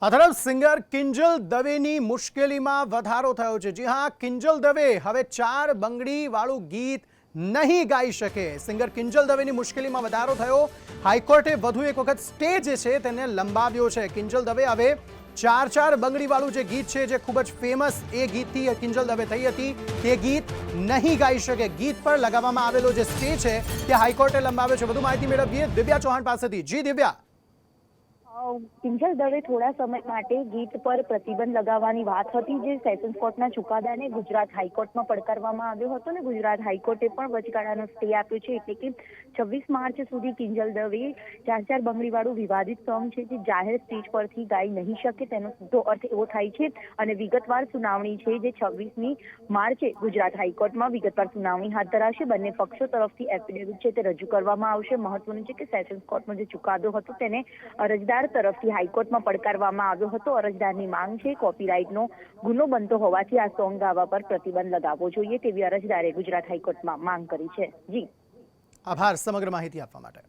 આ તરફ સિંગર કિંજલ દવેની મુશ્કેલીમાં વધારો થયો છે। જી હા, કિંજલ દવે હવે 4 બંગડી વાળું ગીત નહીં ગાઈ શકે। સિંગર કિંજલ દવેની મુશ્કેલીમાં વધારો થયો। હાઈકોર્ટે વધુ એક વખત સ્ટે જે છે તેને લંબાવ્યો છે। કિંજલ દવે હવે 4 બંગડી વાળું જે ગીત છે, જે ખૂબ જ ફેમસ એ ગીતથી કિંજલ દવે થઈ હતી, તે ગીત નહીં ગાઈ શકે। ગીત પર લગાવવામાં આવેલો જે સ્ટે છે તે હાઈકોર્ટે લંબાવ્યો છે। વધુ માહિતી મેળવીએ દિવ્યા ચૌહાણ પાસેથી। જી દિવ્યા। કિંજલ દવે થોડા સમય માટે ગીત પર પ્રતિબંધ લગાવવાની વાત હતી, જે સેશન્સ કોર્ટના ચુકાદાને ગુજરાત હાઈકોર્ટમાં પડકારવામાં આવ્યો હતો અને ગુજરાત હાઈકોર્ટે પણ વચગાળાનો સ્ટે આપ્યો છે। એટલે કે 26 માર્ચ સુધી કિંજલ દવે 4 બંગડી વાળું વિવાદિત સોંગ છે જે જાહેર સ્ટેજ પરથી ગાઈ નહીં શકે, તેનો સીધો અર્થ એવો થાય છે। અને વિગતવાર સુનાવણી છે જે 26મી માર્ચે ગુજરાત હાઈકોર્ટમાં વિગતવાર સુનાવણી હાથ ધરાશે। બંને પક્ષો તરફથી એફિડેવિટ છે તે રજૂ કરવામાં આવશે। મહત્વનું છે કે સેશન્સ કોર્ટનો જે ચુકાદો હતો તેને અરજદાર તરફથી હાઈકોર્ટમાં પડકારવામાં આવ્યો હતો। અરજદારની માંગ છે કોપીરાઇટનો ગુનો બનતો હોવાથી આ સોંગ ગાવા પર પ્રતિબંધ લગાવવો જોઈએ તેવી અરજદારે ગુજરાત હાઈકોર્ટમાં માંગ કરી છે। જી, આભાર સમગ્ર માહિતી આપવા માટે।